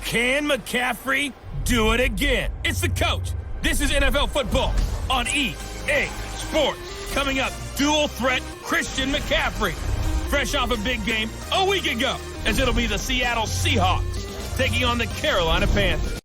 Can McCaffrey do it again? It's the coach. This is NFL football on EA Sports. Coming up, dual threat Christian McCaffrey. Fresh off a big game a week ago, as it'll be the Seattle Seahawks taking on the Carolina Panthers.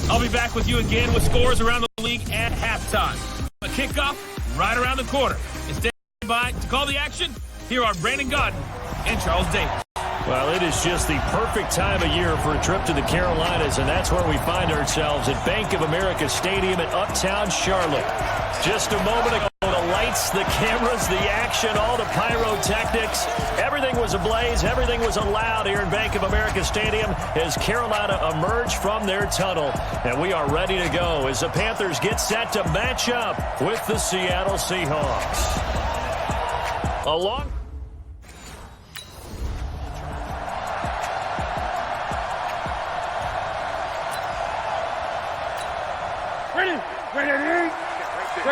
I'll be back with you again with scores around the league at halftime. A kickoff right around the corner. And stand by to call the action. Here are Brandon Godden and Charles Davis. Well, it is just the perfect time of year for a trip to the Carolinas, and that's where we find ourselves at Bank of America Stadium in Uptown Charlotte. Just a moment ago, the lights, the cameras, the action, all the pyrotechnics, everything was ablaze, everything was allowed here in Bank of America Stadium as Carolina emerged from their tunnel. And we are ready to go as the Panthers get set to match up with the Seattle Seahawks. Ready. Great.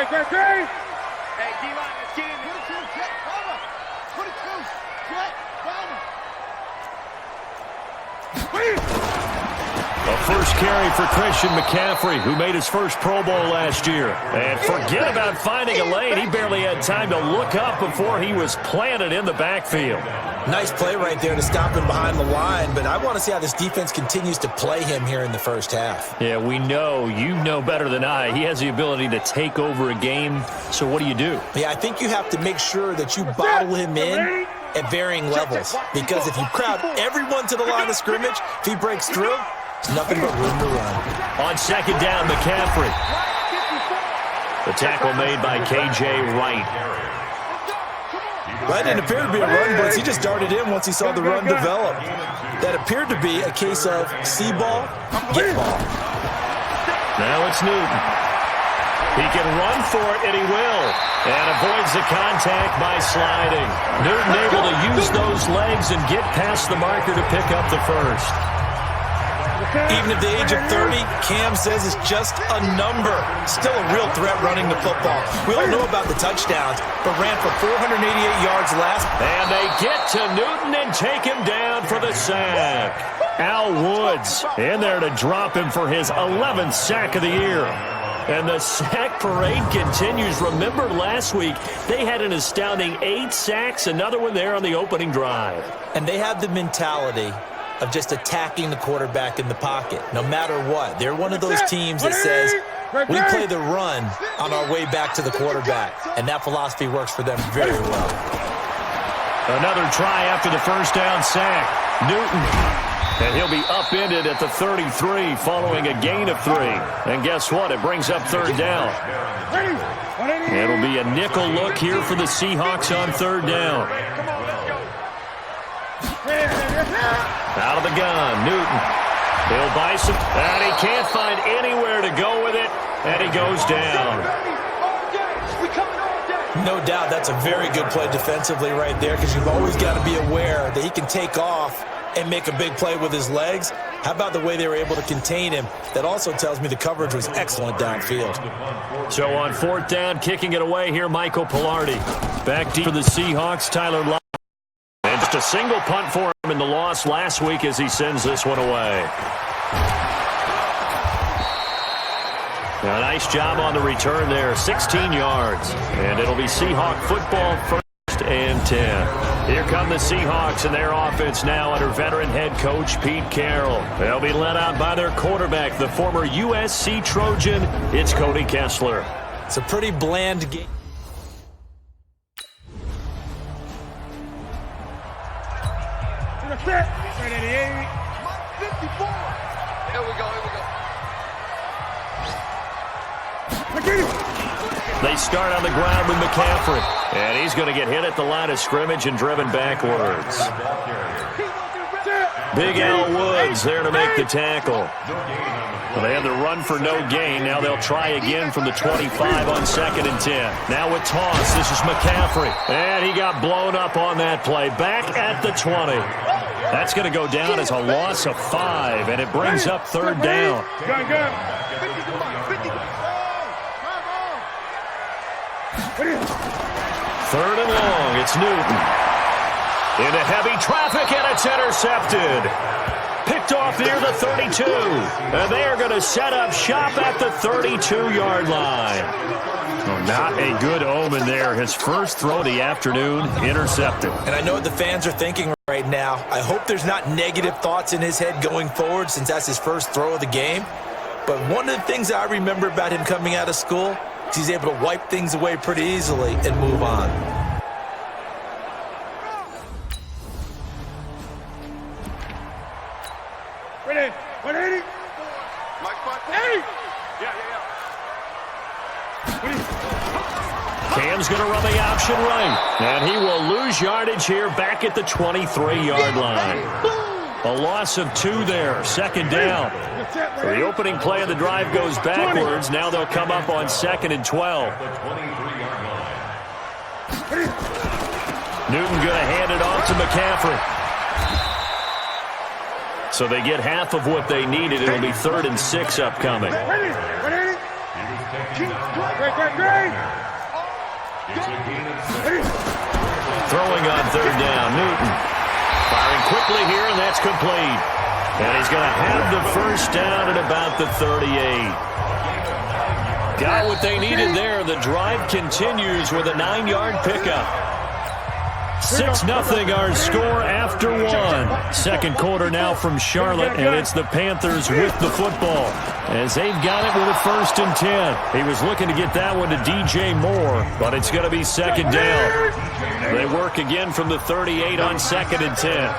Hey, D-line, let's get in. Put it through. Jet, A first carry for Christian McCaffrey, who made his first Pro Bowl last year. And forget about finding a lane. He barely had time to look up before he was planted in the backfield. Nice play right there to stop him behind the line, but I want to see how this defense continues to play him here in the first half. Yeah, we know. You know better than I. He has the ability to take over a game. So what do? Yeah, I think you have to make sure that you bottle him in at varying levels, because if you crowd everyone to the line of scrimmage, if he breaks through, it's nothing but room to run. On second down, McCaffrey. The tackle made by K.J. Wright. That didn't appear to be a run blitz. He just darted in once he saw the run develop. That appeared to be a case of see ball, get ball. Now it's Newton. He can run for it, and he will. And avoids the contact by sliding. Newton able to use those legs and get past the marker to pick up the first. Even at the age of 30, Cam says it's just a number. Still a real threat running the football. We all know about the touchdowns, but ran for 488 yards last. And they get to Newton and take him down for the sack. Al Woods in there to drop him for his 11th sack of the year. And the sack parade continues. Remember last week, they had an astounding 8 sacks, another one there on the opening drive. And they have the mentality of just attacking the quarterback in the pocket, no matter what. They're one of those teams that says, we play the run on our way back to the quarterback, and that philosophy works for them very well. Another try after the first down sack. Newton. And he'll be upended at the 33 following a gain of 3. And guess what? It brings up third down. It'll be a nickel look here for the Seahawks on third down. Out of the gun, Newton. He'll buy some, and he can't find anywhere to go with it, and he goes down. No doubt that's a very good play defensively right there, because you've always got to be aware that he can take off and make a big play with his legs. How about the way they were able to contain him? That also tells me the coverage was excellent downfield. So on fourth down, kicking it away here, Michael Pilardi. Back deep for the Seahawks, Tyler Lockett. And just a single punt for him in the loss last week as he sends this one away. Now, a nice job on the return there, 16 yards. And it'll be Seahawk football first and 10. Here come the Seahawks and their offense now under veteran head coach Pete Carroll. They'll be led out by their quarterback, the former USC Trojan. It's Cody Kessler. It's a pretty bland game. Here we go. They start on the ground with McCaffrey. And he's going to get hit at the line of scrimmage and driven backwards. Big Al Woods there to make the tackle. Well, they had the run for no gain. Now they'll try again from the 25 on second and 10. Now with toss, this is McCaffrey. And he got blown up on that play. Back at the 20. That's going to go down as a loss of 5, and it brings up third down. Third and long, it's Newton. Into heavy traffic, and it's intercepted. Picked picked off near the 32. And they are going to set up shop at the 32-yard line. Oh, not a good omen there. His first throw of the afternoon intercepted. And I know what the fans are thinking right now. I hope there's not negative thoughts in his head going forward since that's his first throw of the game. But one of the things I remember about him coming out of school is he's able to wipe things away pretty easily and move on. Ready? 180. Mike, 80. Yeah. Cam's going to run the option right. And he will lose yardage here back at the 23-yard line. A loss of 2 there. Second down. So the opening play of the drive goes backwards. Now they'll come up on 2nd and 12. Newton going to hand it off to McCaffrey. So they get half of what they needed. It'll be 3rd and 6 upcoming. Throwing on 3rd down. Newton firing quickly here, and that's complete. And he's going to have the first down at about the 38. Got what they needed there. The drive continues with a 9-yard pickup. 6-0 our score after 1. Second quarter now from Charlotte, and it's the Panthers with the football as they've got it with a 1st and 10. He was looking to get that one to DJ Moore, but it's going to be 2nd down. They work again from the 38 on 2nd and 10.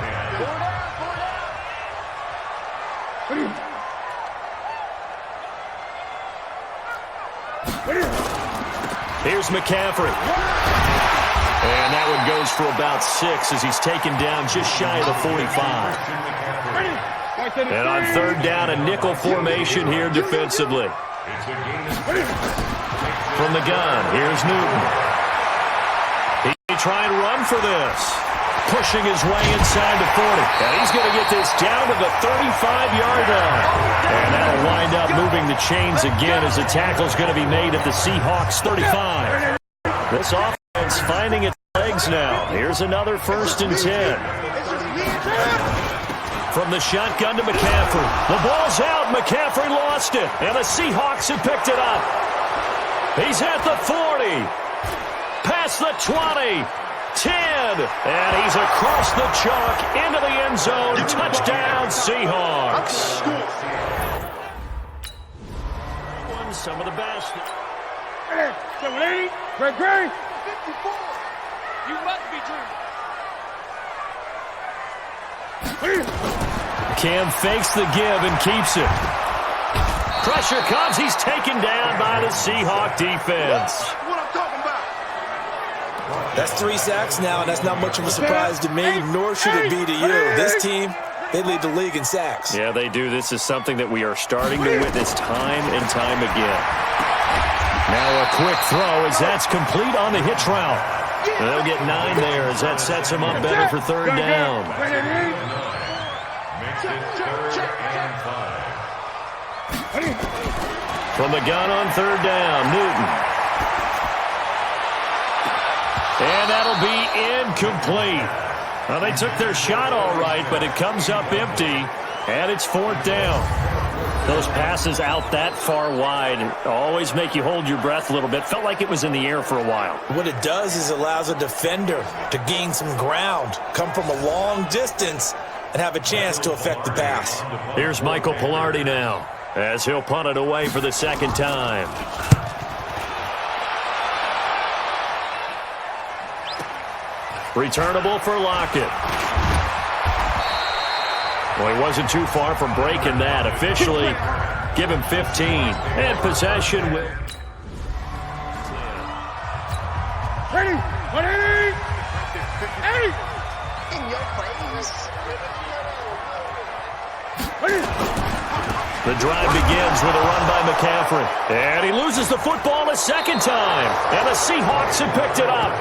Here's McCaffrey. And that one goes for about 6 as he's taken down just shy of the 45. And on 3rd down, a nickel formation here defensively. From the gun, here's Newton. He try and run for this. Pushing his way inside the 40. And he's going to get this down to the 35-yard line. And that'll wind up moving the chains again as the tackle's going to be made at the Seahawks 35. This offense finding its legs now. Here's another 1st and 10. From the shotgun to McCaffrey. The ball's out. McCaffrey lost it. And the Seahawks have picked it up. He's at the 40. Past the 20. 10. And he's across the chalk into the end zone. Touchdown, Seahawks. Some of the best. Great. 54. You must be dreaming. Cam fakes the give and keeps it. Pressure comes. He's taken down by the Seahawk defense. What I'm talking about. That's 3 sacks now, and that's not much of a surprise to me, nor should it be to you. This team, they lead the league in sacks. Yeah, they do. This is something that we are starting to witness time and time again. Now a quick throw as that's complete on the hitch route. They'll get 9 there as that sets him up better for 3rd down. From the gun on 3rd down, Newton. And that'll be incomplete. Well, they took their shot all right, but it comes up empty, and it's 4th down. Those passes out that far wide always make you hold your breath a little bit. Felt like it was in the air for a while. What it does is allows a defender to gain some ground, come from a long distance, and have a chance to affect the pass. Here's Michael Pilardi now as he'll punt it away for the 2nd time. Returnable for Lockett. Well, he wasn't too far from breaking that. Officially, give him 15. And possession with... Ready? 180. 80. In your place. The drive begins with a run by McCaffrey. And he loses the football a 2nd time. And the Seahawks have picked it up.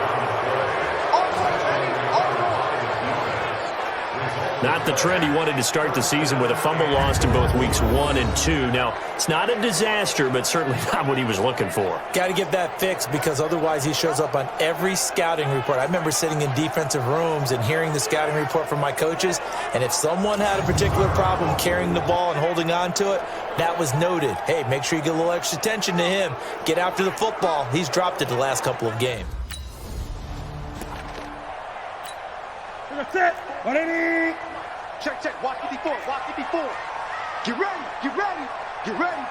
Not the trend he wanted to start the season with a fumble lost in both weeks 1 and 2. Now, it's not a disaster, but certainly not what he was looking for. Got to get that fixed because otherwise he shows up on every scouting report. I remember sitting in defensive rooms and hearing the scouting report from my coaches, and if someone had a particular problem carrying the ball and holding on to it, that was noted. Hey, make sure you get a little extra attention to him. Get after the football. He's dropped it the last couple of games. That's it. What do you need? Check, check. Walk it before. Walk it before. Get ready. Get ready. Get ready.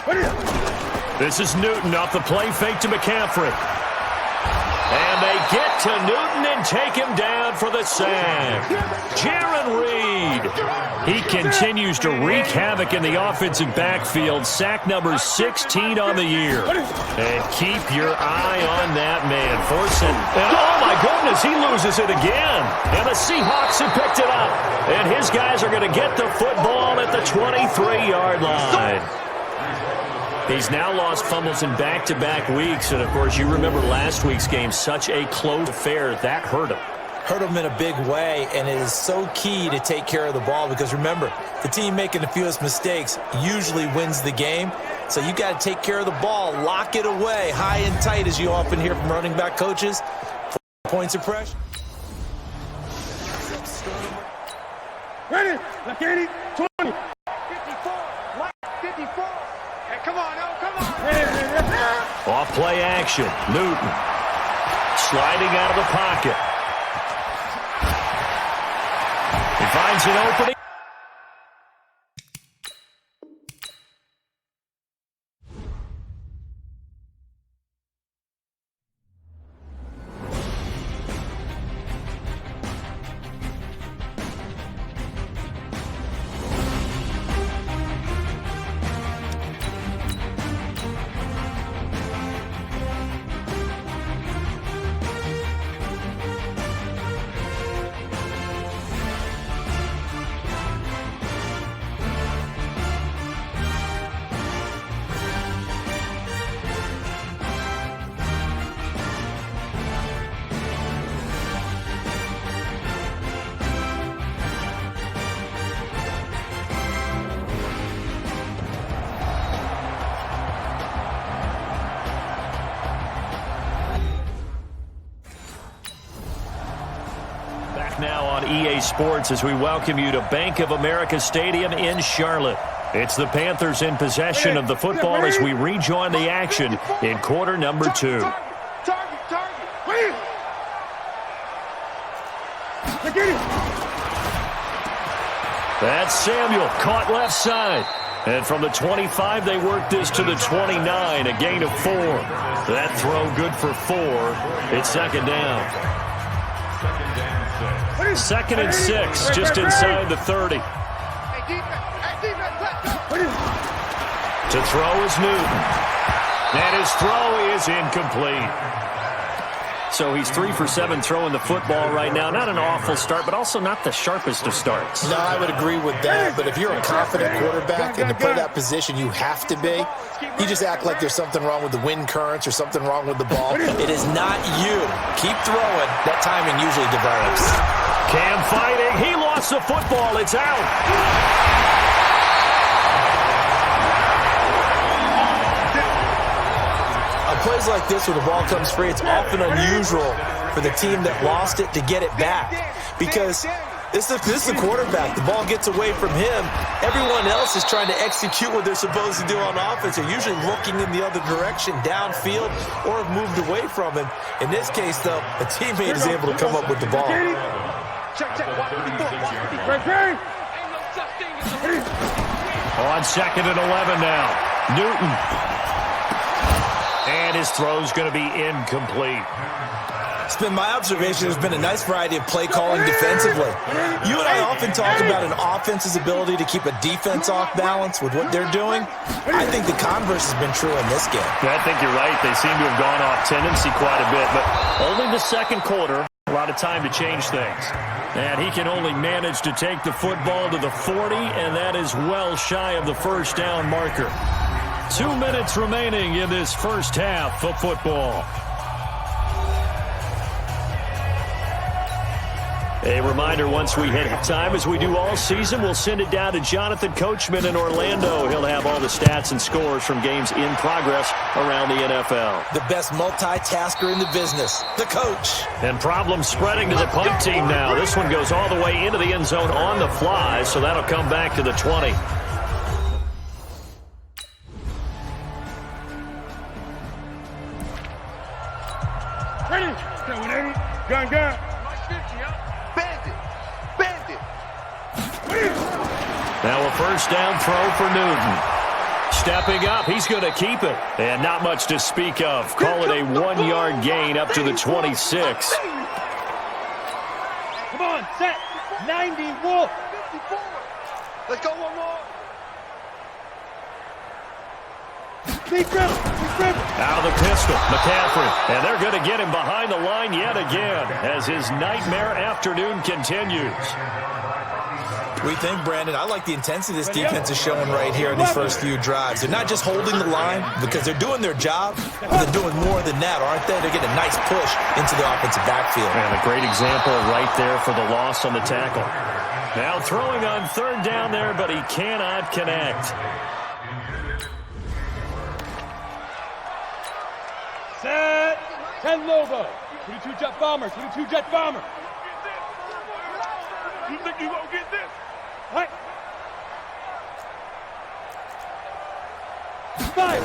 What is it? This is Newton off the play fake to McCaffrey. And they get to Newton and take him down for the sack. Jaron Reed. He continues to wreak havoc in the offensive backfield. Sack number 16 on the year. And keep your eye on that man. Force it. And oh my goodness, he loses it again. And the Seahawks have picked it up. And his guys are going to get the football at the 23-yard line. He's now lost fumbles in back-to-back weeks, and, of course, you remember last week's game, such a close affair. That hurt him. Hurt him in a big way, and it is so key to take care of the ball because, remember, the team making the fewest mistakes usually wins the game. So you got to take care of the ball, lock it away, high and tight, as you often hear from running back coaches. Points of pressure. Ready. Left 80. 20. 54. Right. 54. Come on, oh, come on. Off play action. Newton sliding out of the pocket. He finds an opening. Now on EA Sports as we welcome you to Bank of America Stadium in Charlotte. It's the Panthers in possession of the football as we rejoin the action in quarter number 2. That's Samuel, caught left side. And from the 25, they work this to the 29, a gain of 4. That throw good for 4. It's second down. 2nd and 6, just inside the 30. To throw is Newton. And his throw is incomplete. So he's 3 for 7 throwing the football right now. Not an awful start, but also not the sharpest of starts. No, I would agree with that. But if you're a confident quarterback and to play that position, you have to be. You just act like there's something wrong with the wind currents or something wrong with the ball. It is not you. Keep throwing. That timing usually develops. Cam fighting. He lost the football. It's out. Plays like this where the ball comes free, it's often unusual for the team that lost it to get it back because this is the quarterback. The ball gets away from him. Everyone else is trying to execute what they're supposed to do on offense. They're usually looking in the other direction, downfield, or have moved away from him. In this case, though, a teammate is able to come up with the ball. On 2nd and 11 now. Newton. And his throw is going to be incomplete. It's been my observation there's been a nice variety of play calling defensively. You and I often talk about an offense's ability to keep a defense off balance with what they're doing. I think the converse has been true in this game. Yeah, I think you're right. They seem to have gone off tendency quite a bit, but only the second quarter. A lot of time to change things. And he can only manage to take the football to the 40, and that is well shy of the first down marker. 2 minutes remaining in this first half of football. A reminder, once we hit time, as we do all season, we'll send it down to Jonathan Coachman in Orlando. He'll have all the stats and scores from games in progress around the NFL. The best multitasker in the business, the coach. And problems spreading to the punt team now. This one goes all the way into the end zone on the fly, so that'll come back to the 20. Ready? Gun, gun. Bandit. Bandit. Now a first down throw for Newton. Stepping up, he's going to keep it. And not much to speak of. Call it a 1-yard gain up to the 26. Come on, set. 90, Wolf. 54. Let's go one more. Out of the pistol, McCaffrey. And they're going to get him behind the line yet again as his nightmare afternoon continues. We think, Brandon, I like the intensity this defense is showing right here in these first few drives. They're not just holding the line because they're doing their job, but they're doing more than that, aren't they? They're getting a nice push into the offensive backfield. And a great example right there for the loss on the tackle. Now throwing on third down there, but he cannot connect. Set. 10 Lobo. 22 jet bomber. 22 jet bomber. You think you won't get this? What? Five.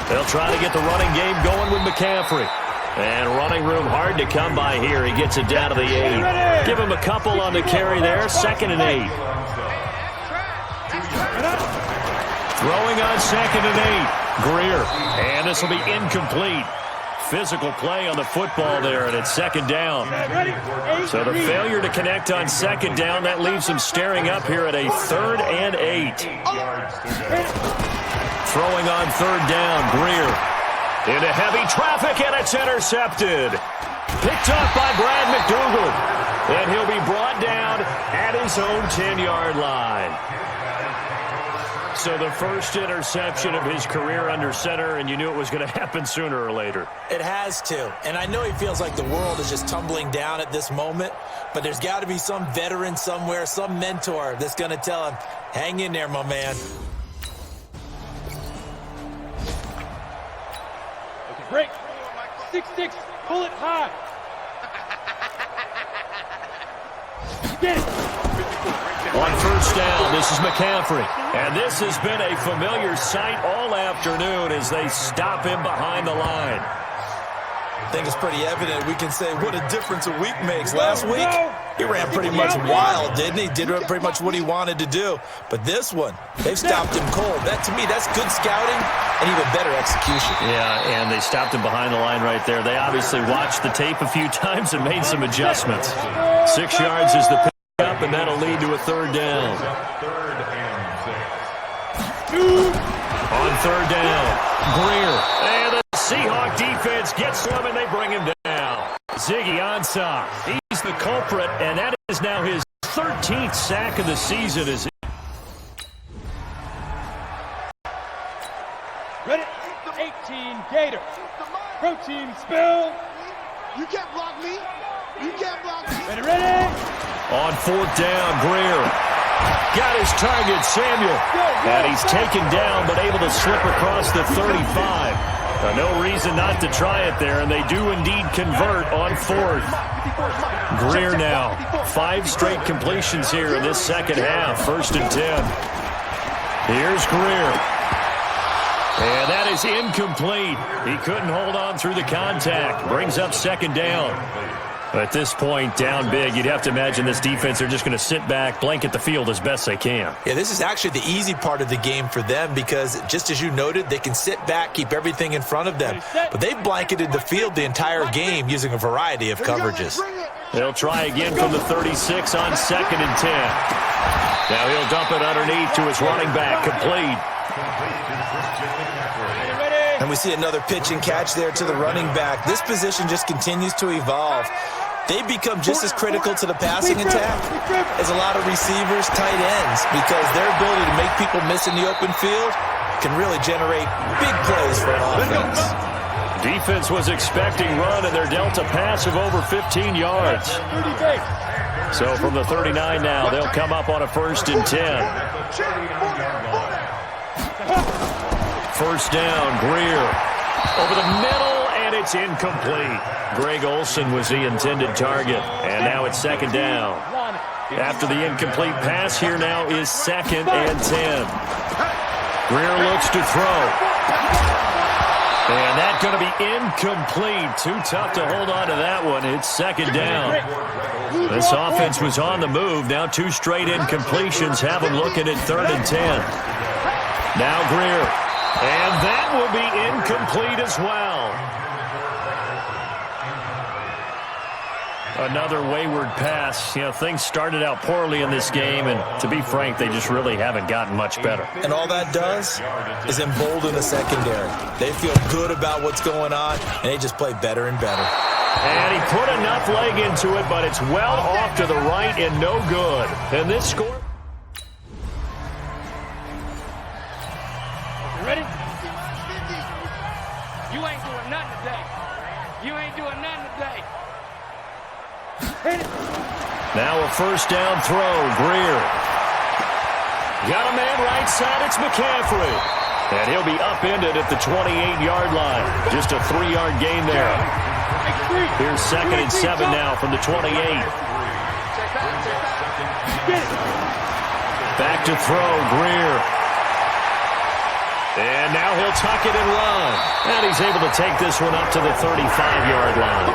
They'll try to get the running game going with McCaffrey. And running room hard to come by here. He gets it down to the 8. Give him a couple on the carry there. 2nd and 8. Throwing on 2nd and 8. Greer. And this will be incomplete. Physical play on the football there, and it's 2nd down. So the failure to connect on 2nd down, that leaves him staring up here at a 3rd and 8. Throwing on 3rd down, Greer. Into heavy traffic, and it's intercepted. Picked up by Brad McDougal. And he'll be brought down at his own 10-yard line. So the first interception of his career under center, and you knew it was going to happen sooner or later. It has to. And I know he feels like the world is just tumbling down at this moment, but there's got to be some veteran somewhere, some mentor that's going to tell him, hang in there, my man. Okay, break. 6-6. Pull it high. Get it. On first down, this is McCaffrey. And this has been a familiar sight all afternoon as they stop him behind the line. I think it's pretty evident. We can say what a difference a week makes. Last week, he ran pretty much wild, didn't he? Did pretty much what he wanted to do. But this one, they've stopped him cold. That, to me, that's good scouting and even better execution. Yeah, and they stopped him behind the line right there. They obviously watched the tape a few times and made some adjustments. 6 yards is the pick up, and that'll lead to a 3rd down. On 3rd down, Greer. And the Seahawk defense gets to him, and they bring him down. Ziggy Ansah, he's the culprit, and that is now his 13th sack of the season. Ready? 18 Gator. Protein spill. You can't block me. You can't block me. Ready, ready. On 4th down, Greer. Got his target, Samuel. And he's taken down, but able to slip across the 35. No reason not to try it there, and they do indeed convert on 4th. Greer now. 5 straight completions here in this second half. 1st and 10. Here's Greer. And that is incomplete. He couldn't hold on through the contact. Brings up 2nd down. At this point, down big, you'd have to imagine this defense are just going to sit back, blanket the field as best they can. Yeah, this is actually the easy part of the game for them because, just as you noted, they can sit back, keep everything in front of them. But they've blanketed the field the entire game using a variety of coverages. They'll try again from the 36 on 2nd and 10. Now he'll dump it underneath to his running back, complete. And we see another pitch and catch there to the running back. This position just continues to evolve. They become just as critical to the passing attack as a lot of receivers, tight ends, because their ability to make people miss in the open field can really generate big plays for an offense. Defense was expecting run, and they're dealt a pass of over 15 yards. So from the 39 now, they'll come up on a 1st and 10. First down, Greer. Over the middle, and it's incomplete. Greg Olsen was the intended target, and now it's 2nd down. After the incomplete pass, here now is 2nd and 10. Greer looks to throw. And that's going to be incomplete. Too tough to hold on to that one. It's 2nd down. This offense was on the move. Now 2 straight incompletions have them looking at 3rd and 10. Now Greer. And that will be incomplete as well. Another wayward pass. You know, things started out poorly in this game, and to be frank, they just really haven't gotten much better. And all that does is embolden the secondary. They feel good about what's going on, and they just play better and better. And he put enough leg into it, but it's well off to the right and no good. And this score... Ready? You ain't doing nothing today. You ain't doing nothing today. Now a 1st down throw. Greer. Got a man right side. It's McCaffrey. And he'll be upended at the 28-yard line. Just a 3-yard gain there. Here's 2nd and 7 now from the 28. Back to throw. Greer. And now he'll tuck it and run. And he's able to take this one up to the 35-yard line.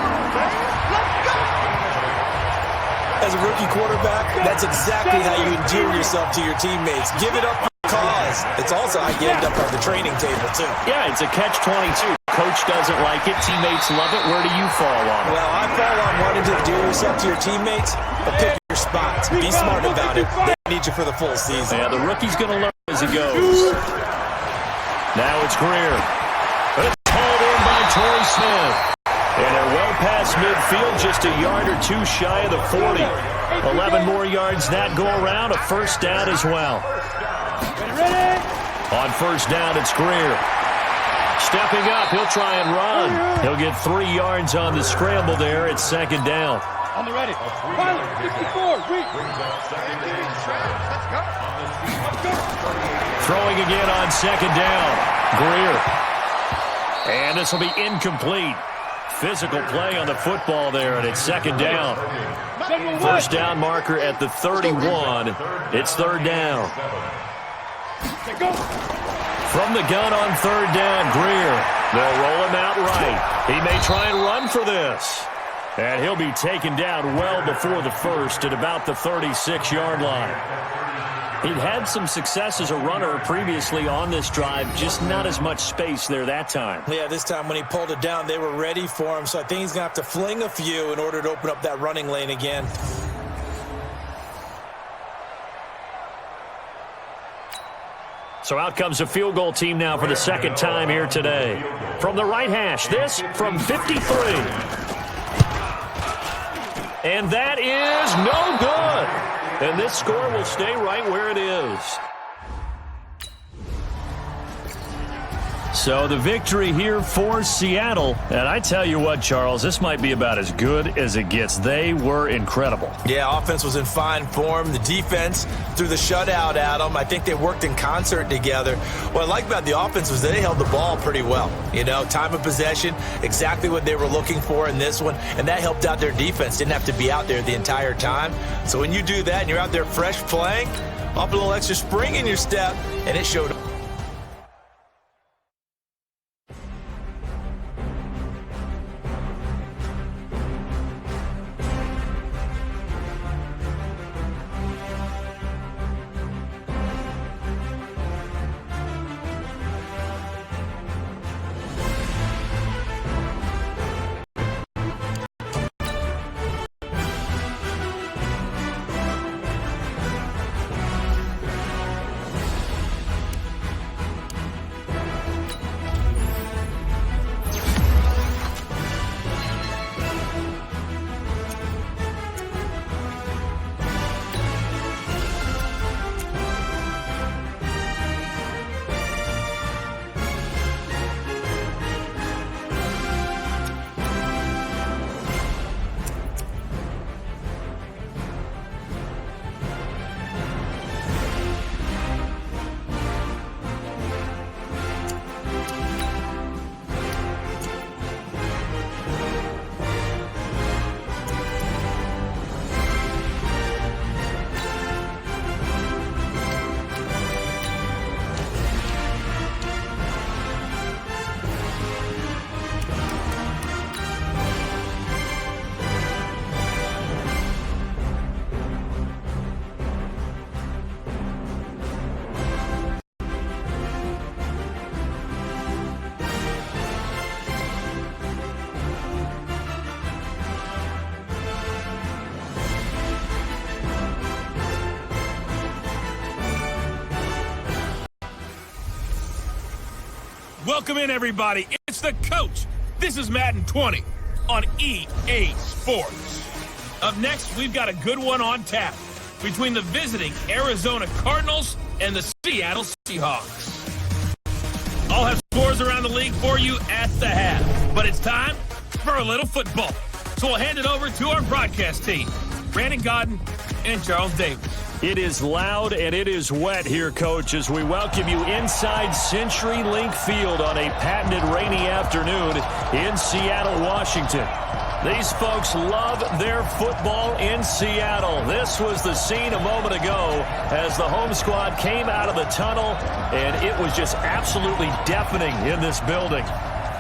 As a rookie quarterback, that's exactly how you endear yourself to your teammates. Give it up for the cause. It's also how you end up on the training table, too. Yeah, it's a catch-22. Coach doesn't like it. Teammates love it. Where do you fall on it? Well, I fall on wanting to endear yourself to your teammates, but pick your spots. Be smart about it. They need you for the full season. Yeah, the rookie's going to learn as he goes. Now it's Greer. But it's hauled in by Torrey Smith. And they're well past midfield, just a yard or 2 shy of the 40. 11 more yards that go around, a 1st down as well. On 1st down, it's Greer. Stepping up, he'll try and run. He'll get 3 yards on the scramble there. It's 2nd down. On the ready. 54. Throwing again on 2nd down. Greer. And this will be incomplete. Physical play on the football there, and it's 2nd down. 1st down marker at the 31. It's 3rd down. From the gun on 3rd down, Greer. They'll roll him out right. He may try and run for this. And he'll be taken down well before the 1st at about the 36-yard line. He'd had some success as a runner previously on this drive, just not as much space there that time. Yeah, this time when he pulled it down, they were ready for him, so I think he's going to have to fling a few in order to open up that running lane again. So out comes a field goal team now for the 2nd time here today. From the right hash, this from 53. And that is no good. And this score will stay right where it is. So the victory here for Seattle. And I tell you what, Charles, this might be about as good as it gets. They were incredible. Yeah, offense was in fine form. The defense threw the shutout at them. I think they worked in concert together. What I like about the offense was they held the ball pretty well. You know, time of possession, exactly what they were looking for in this one. And that helped out their defense. Didn't have to be out there the entire time. So when you do that and you're out there fresh playing, up a little extra spring in your step, and it showed up. Welcome in, everybody. It's the coach. This is Madden 20 on EA Sports. Up next, we've got a good one on tap between the visiting Arizona Cardinals and the Seattle Seahawks. I'll have scores around the league for you at the half, but it's time for a little football. So we'll hand it over to our broadcast team, Brandon Godden and Charles Davis. It is loud and it is wet here, Coach, as we welcome you inside CenturyLink Field on a patented rainy afternoon in Seattle, Washington. These folks love their football in Seattle. This was the scene a moment ago as the home squad came out of the tunnel, and it was just absolutely deafening in this building.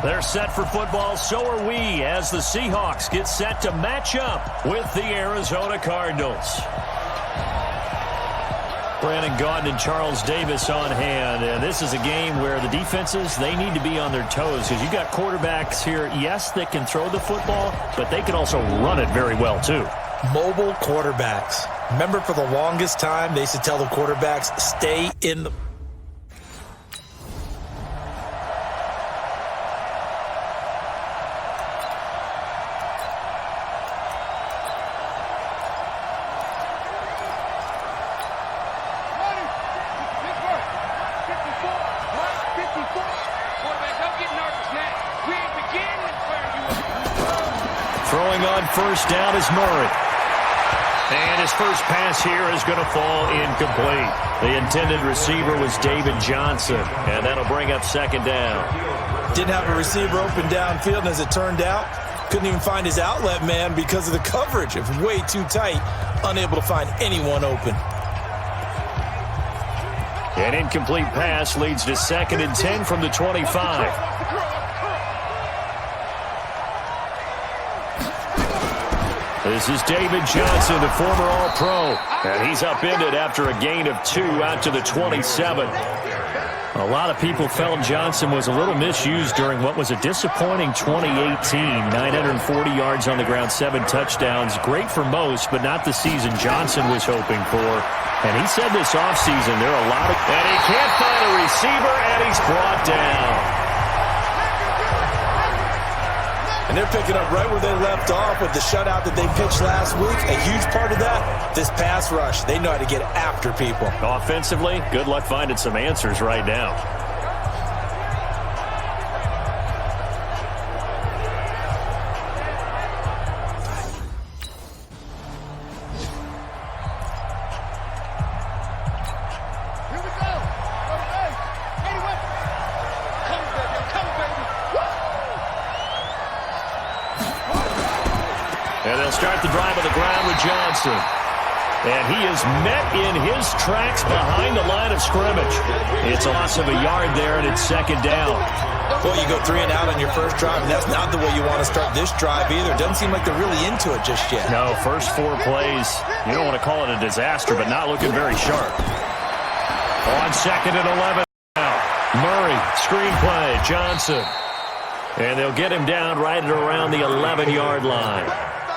They're set for football, so are we, as the Seahawks get set to match up with the Arizona Cardinals. Brandon Gaudin and Charles Davis on hand, and this is a game where the defenses, they need to be on their toes because you've got quarterbacks here, yes, that can throw the football, but they can also run it very well too. Mobile quarterbacks. Remember, for the longest time, they used to tell the quarterbacks, stay in the... Throwing on first down is Murray. And his first pass here is going to fall incomplete. The intended receiver was David Johnson, and that'll bring up second down. Didn't have a receiver open downfield, and as it turned out, couldn't even find his outlet man because of the coverage. It was way too tight, unable to find anyone open. An incomplete pass leads to 2nd and 10 from the 25. This is David Johnson, the former All-Pro, and he's upended after a gain of 2 out to the 27. A lot of people felt Johnson was a little misused during what was a disappointing 2018. 940 yards on the ground, 7 touchdowns. Great for most, but not the season Johnson was hoping for. And he said this offseason there are a lot of... And he can't find a receiver, and he's brought down. And they're picking up right where they left off with the shutout that they pitched last week. A huge part of that, this pass rush. They know how to get after people. Offensively, good luck finding some answers right now. And they'll start the drive on the ground with Johnson. And he is met in his tracks behind the line of scrimmage. It's a loss of a yard there, and it's second down. Well, you go 3 and out on your first drive, and that's not the way you want to start this drive either. It doesn't seem like they're really into it just yet. No, first 4 plays, you don't want to call it a disaster, but not looking very sharp. On 2nd and 11 now. Murray, screen play, Johnson. And they'll get him down right at around the 11-yard line.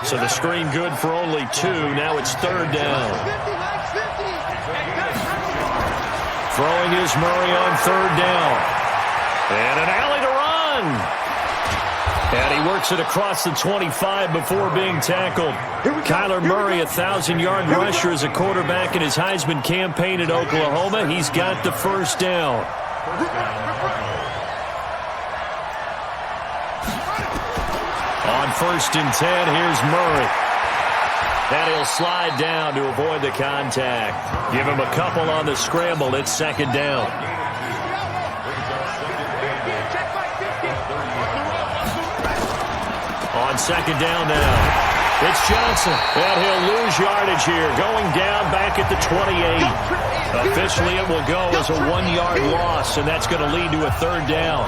So the screen good for only 2. Now it's 3rd down. Throwing is Murray on 3rd down. And an alley to run. And he works it across the 25 before being tackled. Kyler Murray, 1,000-yard rusher as a quarterback in his Heisman campaign at Oklahoma. He's got the first down. On 1st and 10, here's Murray. And he'll slide down to avoid the contact. Give him a couple on the scramble. It's 2nd down. On 2nd down now. It's Johnson. And he'll lose yardage here. Going down back at the 28. Officially, it will go as a 1-yard loss, and that's going to lead to a 3rd down.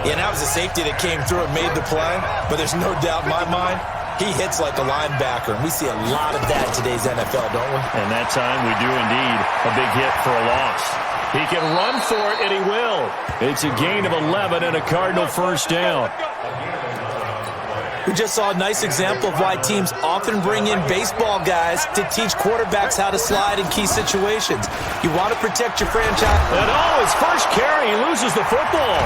Yeah, and that was a safety that came through and made the play, but there's no doubt in my mind, he hits like a linebacker, and we see a lot of that in today's NFL, don't we? And that time we do indeed. A big hit for a loss. He can run for it, and he will. It's a gain of 11 and a Cardinal first down. We just saw a nice example of why teams often bring in baseball guys to teach quarterbacks how to slide in key situations. You want to protect your franchise. And his first carry, he loses the football.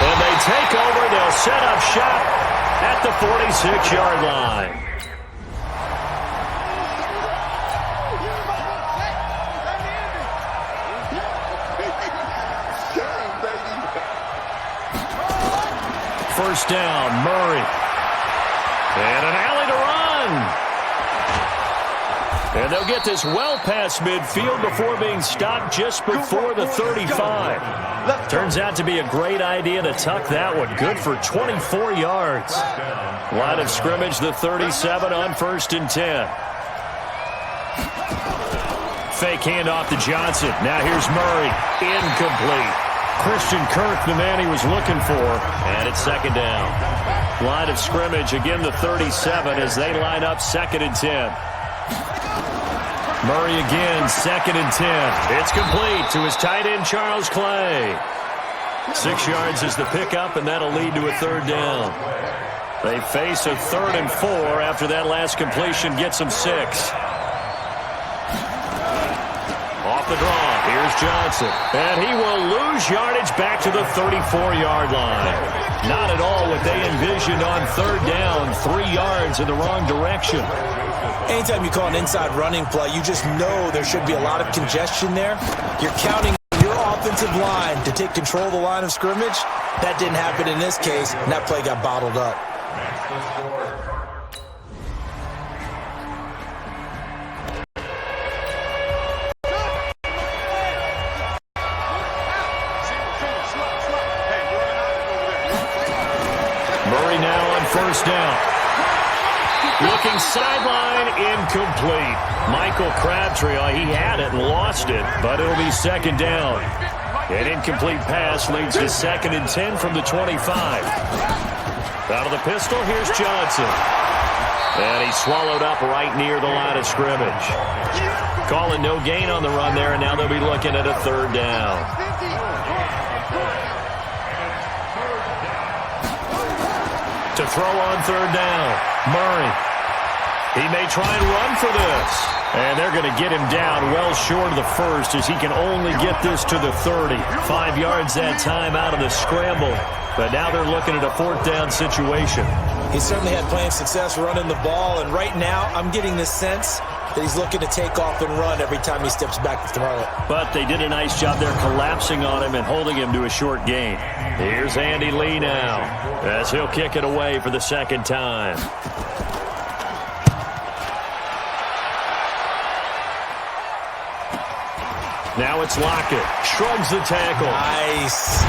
And they take over. They'll set up shop at the 46-yard line. First down, Murray. And an alley to run. And they'll get this well past midfield before being stopped just before the 35. Turns out to be a great idea to tuck that one. Good for 24 yards. Line of scrimmage, the 37 on 1st and 10. Fake handoff to Johnson. Now here's Murray. Incomplete. Christian Kirk, the man he was looking for, and it's 2nd down. Line of scrimmage, again the 37 as they line up 2nd and 10. Murray again, 2nd and 10. It's complete to his tight end, Charles Clay. 6 yards is the pickup, and that'll lead to a 3rd down. They face a 3rd and 4 after that last completion gets them 6. Off the draw, here's Johnson. And he will lose yardage back to the 34-yard line. Not at all what they envisioned on 3rd down, 3 yards in the wrong direction. Anytime you call an inside running play, you just know there should be a lot of congestion there. You're counting your offensive line to take control of the line of scrimmage. That didn't happen in this case, and that play got bottled up. Murray now on 1st down. Looking sideline, incomplete. Michael Crabtree, he had it and lost it, but it'll be 2nd down. An incomplete pass leads to 2nd and 10 from the 25. Out of the pistol, here's Johnson. And he swallowed up right near the line of scrimmage. Calling no gain on the run there, and now they'll be looking at a 3rd down. To throw on 3rd down, Murray. He may try and run for this. And they're going to get him down well short of the 1st as he can only get this to the 30. 5 yards that time out of the scramble. But now they're looking at a 4th down situation. He certainly had plenty of success running the ball, and right now I'm getting the sense that he's looking to take off and run every time he steps back to throw it. But they did a nice job there collapsing on him and holding him to a short gain. Here's Andy Lee now as he'll kick it away for the 2nd time. Now it's Lockett. Shrugs the tackle. Nice.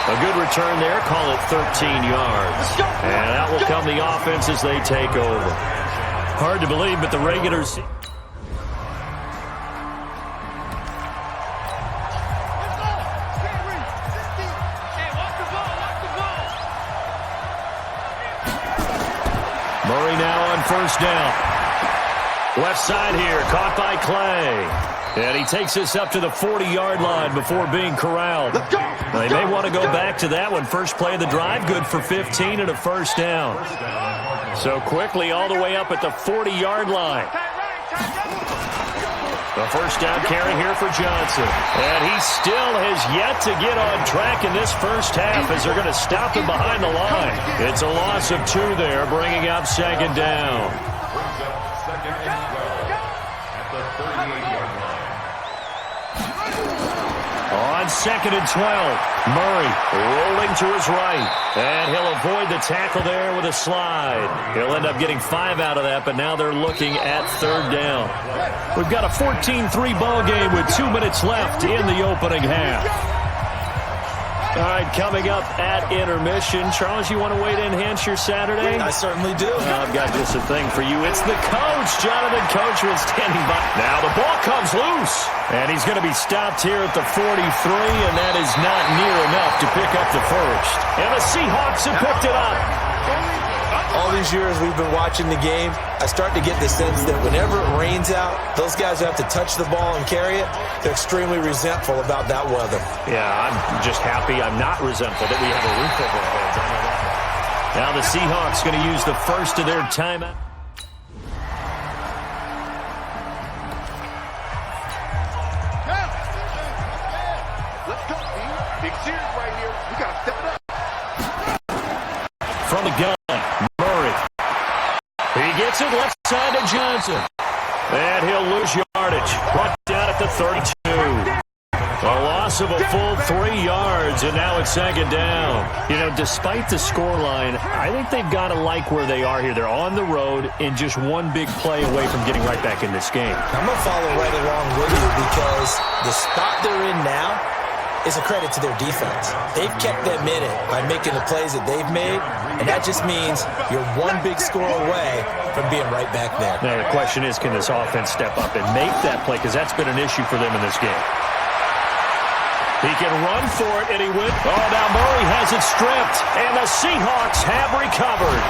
A good return there. Call it 13 yards. And out will come the offense as they take over. Hard to believe, but the regulars... Murray now on 1st down. Left side here, caught by Clay. And he takes this up to the 40-yard line before being corralled. They may want to go back to that one. First play of the drive, good for 15 and a 1st down. So quickly all the way up at the 40-yard line. The 1st down carry here for Johnson. And he still has yet to get on track in this 1st half as they're going to stop him behind the line. It's a loss of 2 there, bringing up 2nd down. On 2nd and 12, Murray rolling to his right. And he'll avoid the tackle there with a slide. He'll end up getting 5 out of that, but now they're looking at 3rd down. We've got a 14-3 ball game with 2 minutes left in the opening half. All right, coming up at intermission. Charles, you want to wait to enhance your Saturday? I certainly do. I've got just a thing for you. It's the coach, Jonathan Coachman, standing by. Now the ball comes loose. And he's going to be stopped here at the 43, and that is not near enough to pick up the 1st. And the Seahawks have picked it up. All these years we've been watching the game, I start to get the sense that whenever it rains out, those guys who have to touch the ball and carry it, they're extremely resentful about that weather. Yeah, I'm just happy I'm not resentful that we have a roof over our heads. I know that. Now the Seahawks going to use the first of their timeout. Let's go, team. Big series right here. We got to step it up. From the gun, Murray. He gets it left side to Johnson. And he'll lose yardage. Brought down at the 32. A loss of a full 3 yards, and now it's second down. You know, despite the scoreline, I think they've got to like where they are here. They're on the road and just one big play away from getting right back in this game. I'm going to follow right along with you because the spot they're in now is a credit to their defense. They've kept them in it by making the plays that they've made, and that just means you're one big score away from being right back there. Now, the question is, can this offense step up and make that play? Because that's been an issue for them in this game. He can run for it, and he went. Oh, now Murray has it stripped, and the Seahawks have recovered.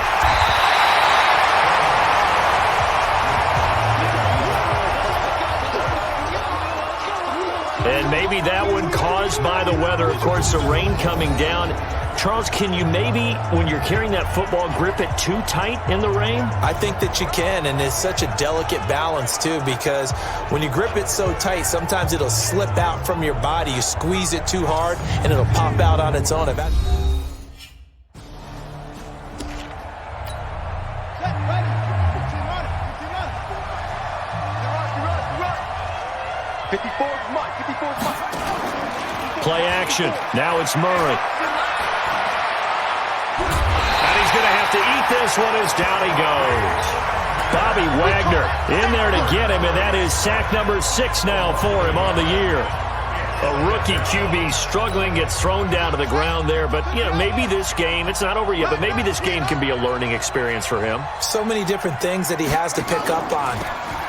And maybe that one caused by the weather. Of course, the rain coming down. Charles, can you maybe, when you're carrying that football, grip it too tight in the rain? I think that you can, and it's such a delicate balance, too, because when you grip it so tight, sometimes it'll slip out from your body. You squeeze it too hard, and it'll pop out on its own. Set, ready. 54's mine. 54's mine. Play action. Now it's Murray. And he's going to have to eat this one as down he goes. Bobby Wagner in there to get him, and that is sack number 6 now for him on the year. A rookie QB struggling, gets thrown down to the ground there. But, you know, maybe this game, it's not over yet, but maybe this game can be a learning experience for him. So many different things that he has to pick up on.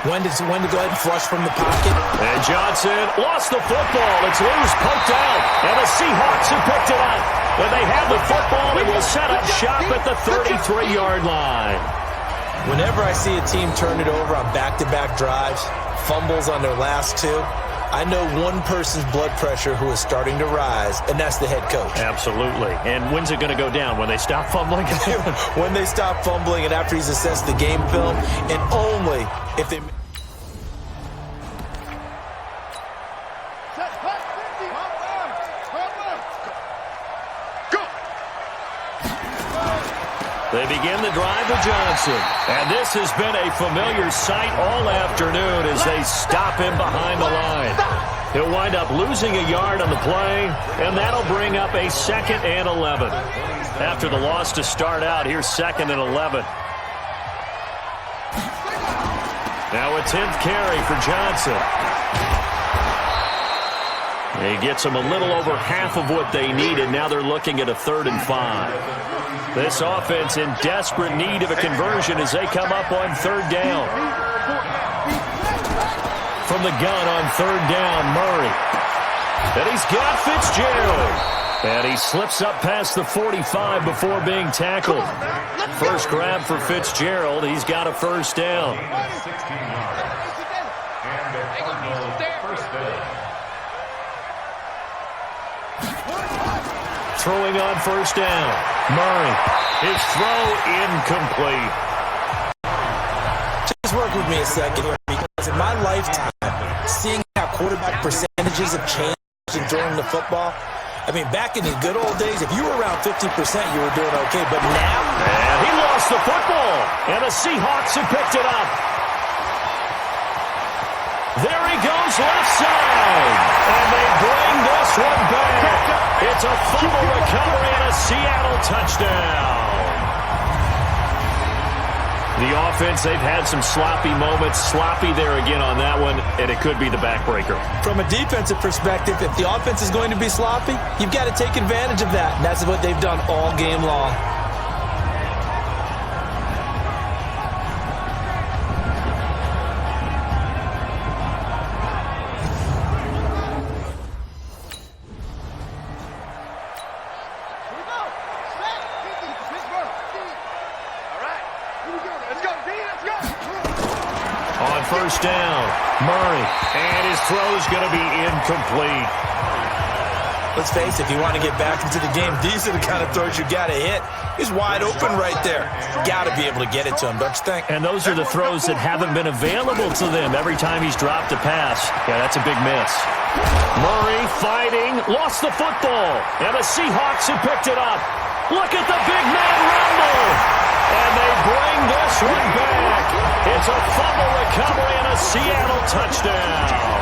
When to go ahead and flush from the pocket. And Johnson lost the football. It's loose, poked out. And the Seahawks have picked it up. When they have the football, it will set up shop at the 33-yard line. Whenever I see a team turn it over on back-to-back drives, fumbles on their last 2, I know one person's blood pressure who is starting to rise, and that's the head coach. Absolutely. And when's it going to go down? When they stop fumbling? When they stop fumbling and after he's assessed the game film, and only if they... They begin the drive with Johnson. And this has been a familiar sight all afternoon as they stop him behind the line. He'll wind up losing a yard on the play, and that'll bring up a 2nd and 11. After the loss to start out, here's 2nd and 11. Now a 10th carry for Johnson. He gets them a little over half of what they needed. Now they're looking at a 3rd and 5. This offense in desperate need of a conversion as they come up on 3rd down. From the gun on 3rd down, Murray. And he's got Fitzgerald. And he slips up past the 45 before being tackled. First grab for Fitzgerald. He's got a 1st down. Throwing on 1st down. Murray. His throw incomplete. Just work with me a second here, because in my lifetime, seeing how quarterback percentages have changed in throwing the football, I mean, back in the good old days, if you were around 50%, you were doing okay. But now... And he lost the football. And the Seahawks have picked it up. There he goes left side. And they bring this one back. It's a fumble recovery and a Seattle touchdown. The offense, they've had some sloppy moments. Sloppy there again on that one, and it could be the backbreaker. From a defensive perspective, if the offense is going to be sloppy, you've got to take advantage of that. And that's what they've done all game long. On 1st down, Murray, and his throw's going to be incomplete. Let's face it, if you want to get back into the game, these are the kind of throws you got to hit. He's wide open right there. Got to be able to get it to him, don't you think? And those are the throws that haven't been available to them every time he's dropped a pass. Yeah, that's a big miss. Murray fighting, lost the football, and the Seahawks have picked it up. Look at the big man rumble. And they bring this one back. It's a fumble recovery and a Seattle touchdown.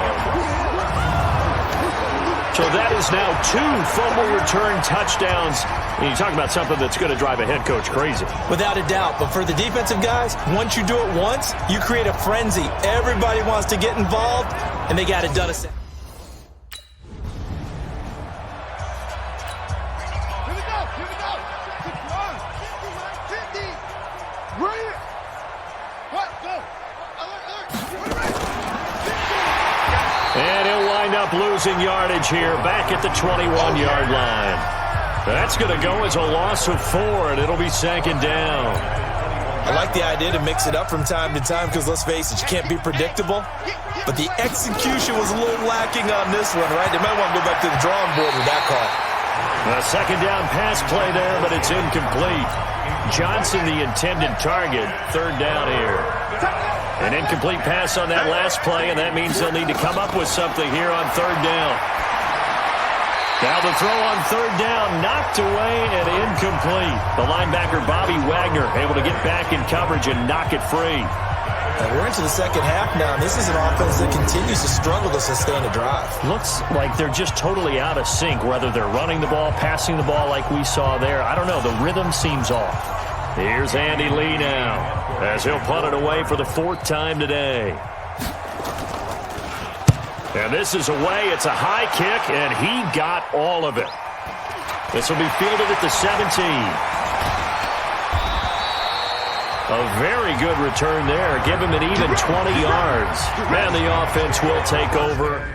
So that is now 2 fumble return touchdowns. And you talk about something that's going to drive a head coach crazy. Without a doubt. But for the defensive guys, once you do it once, you create a frenzy. Everybody wants to get involved, and they got it done. Here we go. 50. Right. What? Go. And he'll wind up losing yardage here back at the 21-yard line. That's going to go as a loss of 4, and it'll be 2nd down. I like the idea to mix it up from time to time because, let's face it, you can't be predictable. But the execution was a little lacking on this one, right? They might want to go back to the drawing board with that call. A 2nd down pass play there, but it's incomplete. Johnson, the intended target. 3rd down here. An incomplete pass on that last play, and that means they'll need to come up with something here on 3rd down. Now the throw on 3rd down, knocked away and incomplete. The linebacker, Bobby Wagner, able to get back in coverage and knock it free. And we're into the 2nd half now, and this is an offense that continues to struggle to sustain a drive. Looks like they're just totally out of sync, whether they're running the ball, passing the ball like we saw there. I don't know. The rhythm seems off. Here's Andy Lee now, as he'll punt it away for the 4th time today. And this is away. It's a high kick, and he got all of it. This will be fielded at the 17. A very good return there. Give him an even 20 yards. And the offense will take over.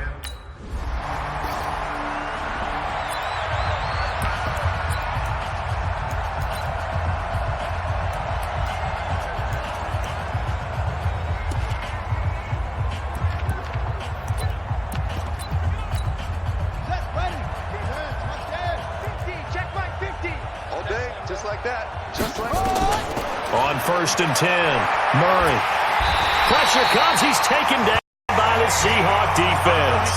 On 1st and 10, Murray. Pressure comes. He's taken down by the Seahawk defense.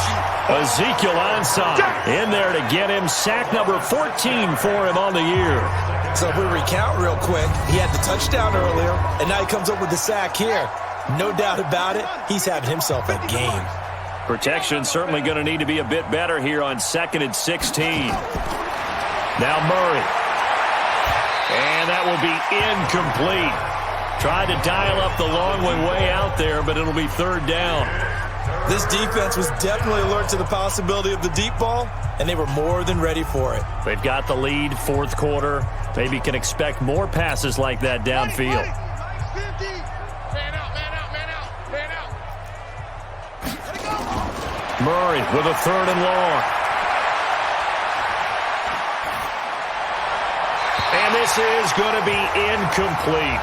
Ezekiel Ansah in there to get him. Sack number 14 for him on the year. So if we recount real quick, he had the touchdown earlier, and now he comes up with the sack here. No doubt about it, he's having himself a game. Protection certainly going to need to be a bit better here on 2nd and 16. Now Murray. And that will be incomplete. Tried to dial up the long way out there, but it'll be 3rd down. This defense was definitely alert to the possibility of the deep ball, and they were more than ready for it. They've got the lead, 4th quarter. Maybe can expect more passes like that downfield. Murray with a 3rd and long. And this is going to be incomplete.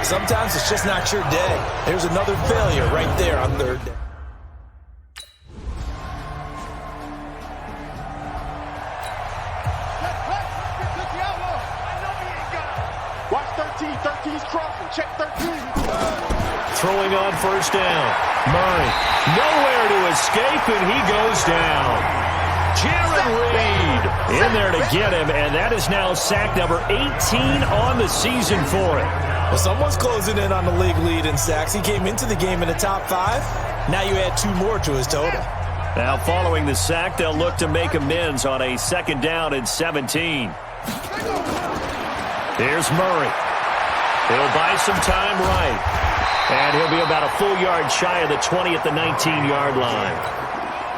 Sometimes it's just not your day. There's another failure right there on 3rd down. Watch 13. 13's crossing. Check 13. Throwing on 1st down. Murray nowhere to escape, and he goes down. Jared Reed in there to get him, and that is now sack number 18 on the season for him. Well, someone's closing in on the league lead in sacks. He came into the game in the top 5. Now you add 2 more to his total. Now following the sack, they'll look to make amends on a 2nd down and 17. Here's Murray. He'll buy some time right. And he'll be about a full yard shy of the 20 at the 19-yard line.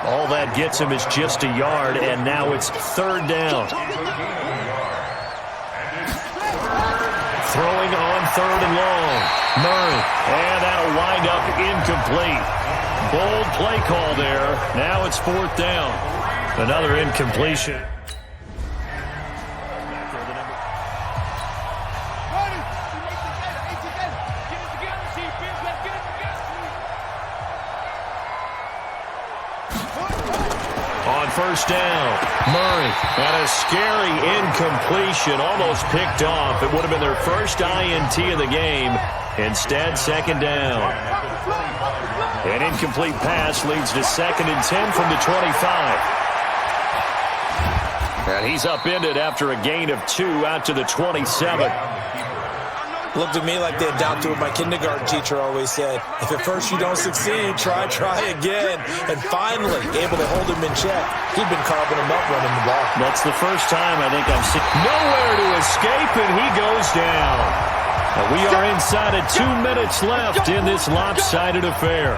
All that gets him is just a yard, and now it's 3rd down. Throwing on 3rd and long. Murray. And that'll wind up incomplete. Bold play call there. Now it's 4th down. Another incompletion. on first down. Murray. And a scary incompletion, almost picked off. It would have been their first INT of the game. Instead, second down. An incomplete pass leads to 2nd and 10 from the 25. And he's upended after a gain of 2 out to the 27. Looked to me like they adopted what my kindergarten teacher always said. If at first you don't succeed, try again. And finally, able to hold him in check. He'd been carving him up running the ball. That's the first time I think I've seen. Nowhere to escape, and he goes down. And we are inside of 2 minutes left in this lopsided affair.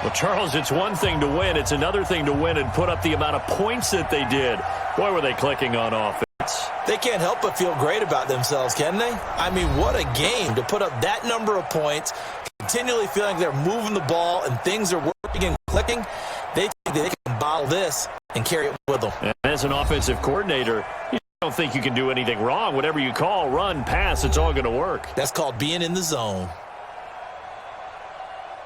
Well, Charles, it's one thing to win. It's another thing to win and put up the amount of points that they did. Boy, were they clicking on offense. They can't help but feel great about themselves, can they? I mean, what a game to put up that number of points, continually feeling like they're moving the ball and things are working and clicking. They think they can bottle this and carry it with them. And as an offensive coordinator, you don't think you can do anything wrong. Whatever you call, run, pass, it's all going to work. That's called being in the zone.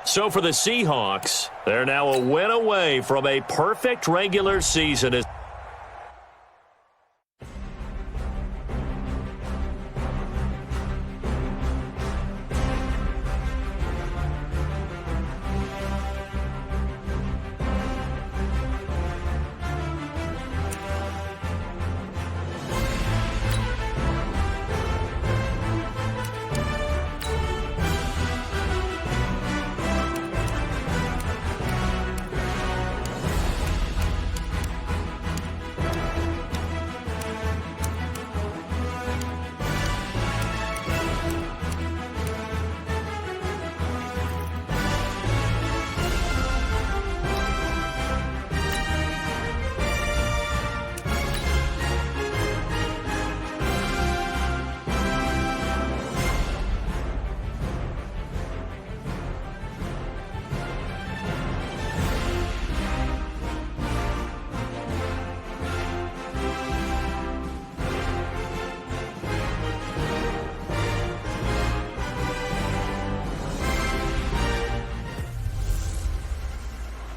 So for the Seahawks, they're now a win away from a perfect regular season.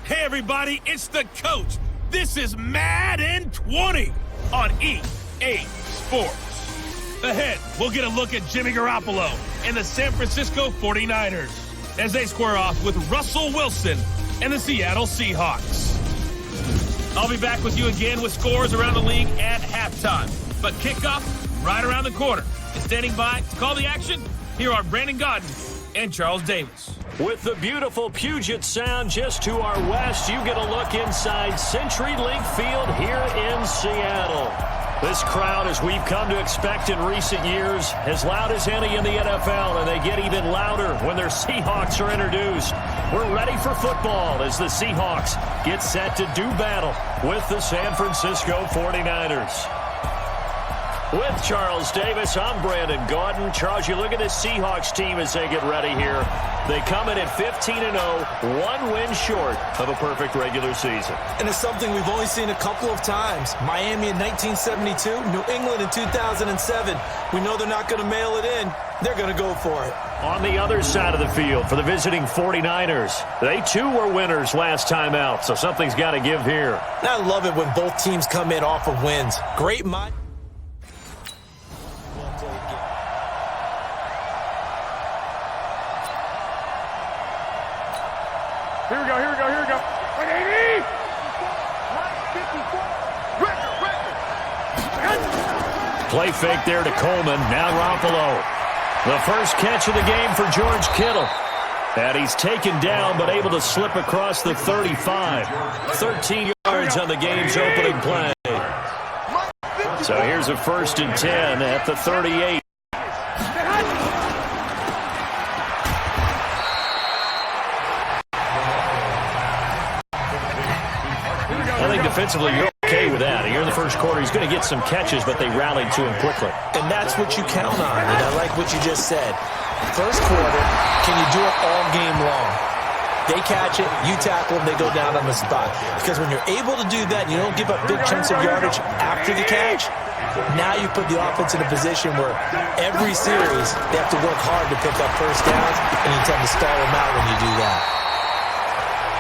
Hey, everybody, it's the coach. This is Madden 20 on EA Sports. Ahead, we'll get a look at Jimmy Garoppolo and the San Francisco 49ers as they square off with Russell Wilson and the Seattle Seahawks. I'll be back with you again with scores around the league at halftime. But kickoff right around the corner. And standing by to call the action, here are Brandon Godden and Charles Davis. With the beautiful Puget Sound just to our west, you get a look inside CenturyLink Field here in Seattle. This crowd, as we've come to expect in recent years, as loud as any in the NFL, and they get even louder when their Seahawks are introduced. We're ready for football as the Seahawks get set to do battle with the San Francisco 49ers. With Charles Davis, I'm Brandon Gaudin. Charles, you look at this Seahawks team as they get ready here. They come in at 15-0, 1 win short of a perfect regular season. And it's something we've only seen a couple of times. Miami in 1972, New England in 2007. We know they're not going to mail it in. They're going to go for it. On the other side of the field for the visiting 49ers, they too were winners last time out, so something's got to give here. And I love it when both teams come in off of wins. Great mind. Here we go. 180! Play fake there to Coleman. Now Garoppolo. The first catch of the game for George Kittle. And he's taken down but able to slip across the 35. 13 yards on the game's opening play. So here's a 1st and 10 at the 38. I think defensively you're okay with that. Here in the first quarter, he's going to get some catches, but they rallied to him quickly. And that's what you count on, and I like what you just said. First quarter, can you do it all game long? They catch it, you tackle them, they go down on the spot. Because when you're able to do that and you don't give up big chunks of yardage after the catch, now you put the offense in a position where every series they have to work hard to pick up first downs, and you tend to stall them out when you do that.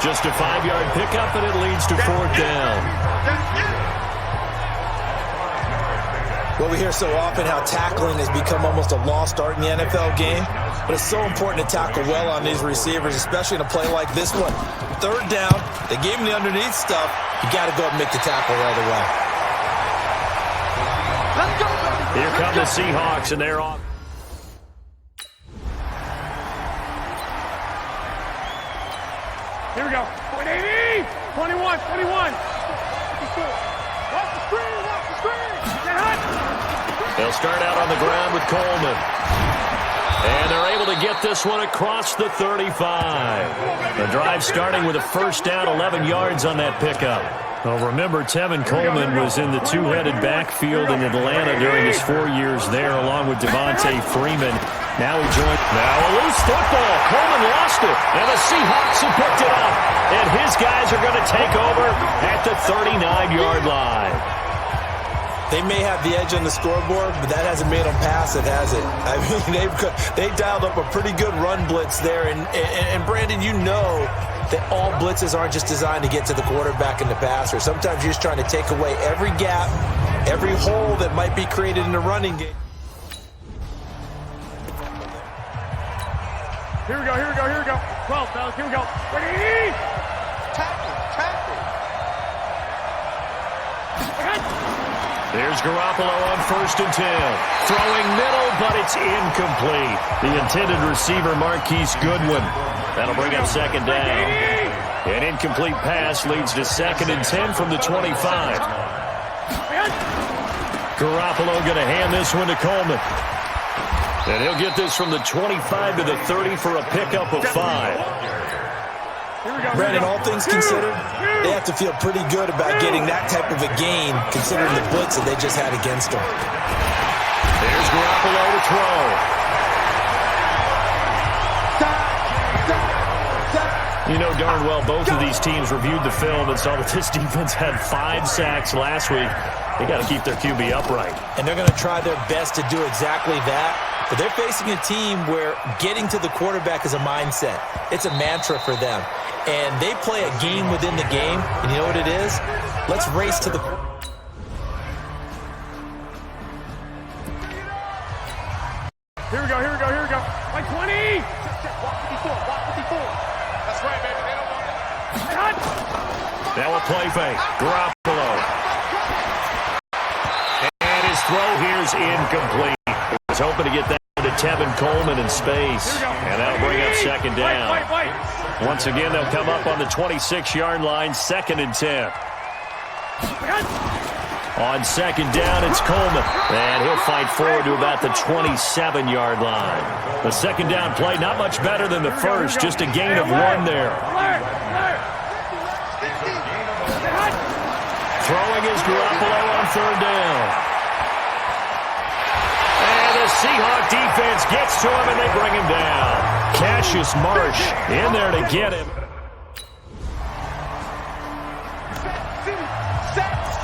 Just a 5-yard pickup, and it leads to 4th down. Well, we hear so often how tackling has become almost a lost art in the NFL game, but it's so important to tackle well on these receivers, especially in a play like this one. 3rd down, they gave him the underneath stuff. You got to go and make the tackle right away. Here come the Seahawks, and they're off. Here we go. 80, 21, 21. Watch the screen, watch the screen. Get hot. They'll start out on the ground with Coleman. And they're able to get this one across the 35. The drive starting with a 1st down, 11 yards on that pickup. Well, remember, Tevin Coleman was in the two-headed backfield in Atlanta during his 4 years there, along with Devontae Freeman. Now he joined. Now a loose football. Coleman lost it, and the Seahawks have picked it up. And his guys are going to take over at the 39-yard line. They may have the edge on the scoreboard, but that hasn't made them pass it, has it? I mean, they dialed up a pretty good run blitz there. And Brandon, you know that all blitzes aren't just designed to get to the quarterback and the passer. Sometimes you're just trying to take away every gap, every hole that might be created in the running game. Here we go, here we go, here we go. 12, fellas, here we go. Ready? Tackle. There's Garoppolo on 1st and 10. Throwing middle, but it's incomplete. The intended receiver, Marquise Goodwin. That'll bring up 2nd down. An incomplete pass leads to 2nd and 10 from the 25. Garoppolo going to hand this one to Coleman. And he'll get this from the 25 to the 30 for a pickup of 5. Brandon, all things considered, they have to feel pretty good about getting that type of a gain, considering the blitz that they just had against them. There's Garoppolo to throw. You know darn well both of these teams reviewed the film and saw that this defense had 5 sacks last week. They got to keep their QB upright. And they're going to try their best to do exactly that. But they're facing a team where getting to the quarterback is a mindset. It's a mantra for them. And they play a game within the game. And you know what it is? Let's race to the... Here we go, here we go, here we go. Like 20. Walk 54, walk 54. That's right, baby. They don't want it. Now a play fake. Garoppolo. And his throw here's incomplete. He was hoping to get that to Tevin Coleman in space. And that'll bring up 2nd down. Once again, they'll come up on the 26-yard line, 2nd and 10. On 2nd down, it's Coleman. And he'll fight forward to about the 27-yard line. The 2nd down play, not much better than the first, just a gain of 1 there. Throwing is Garoppolo on 3rd down. And the Seahawk defense gets to him, and they bring him down. Cassius Marsh in there to get him.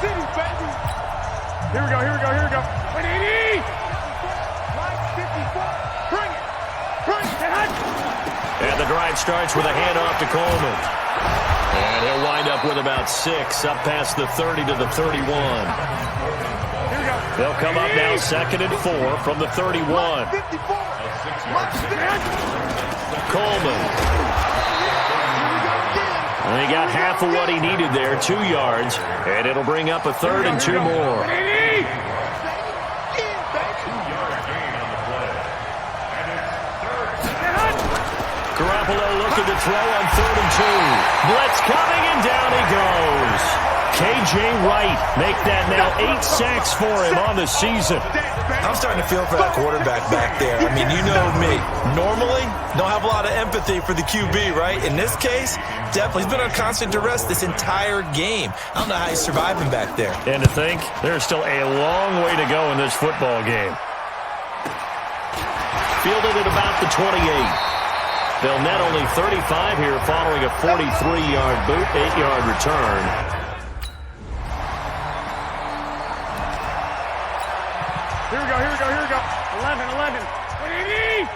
City, baby. Here we go, here we go, here we go. 180. Line 54. Bring it. And the drive starts with a handoff to Coleman. And he'll wind up with about 6, up past the 30 to the 31. They'll come up now 2nd and 4 from the 31. 54. Coleman. And he got half of what he needed there, 2 yards. And it'll bring up a 3rd and 2 more. Garoppolo looking to throw on 3rd and 2. Blitz coming, and down he goes. K.J. Wright make that now 8 sacks for him on the season. I'm starting to feel for that quarterback back there. I mean, you know me. Normally, don't have a lot of empathy for the QB, right? In this case, definitely. He's been on constant duress this entire game. I don't know how he's surviving back there. And to think, there's still a long way to go in this football game. Fielded at about the 28. They'll net only 35 here following a 43-yard boot, 8-yard return. Here we go, here we go, here we go. 11, 11. 180.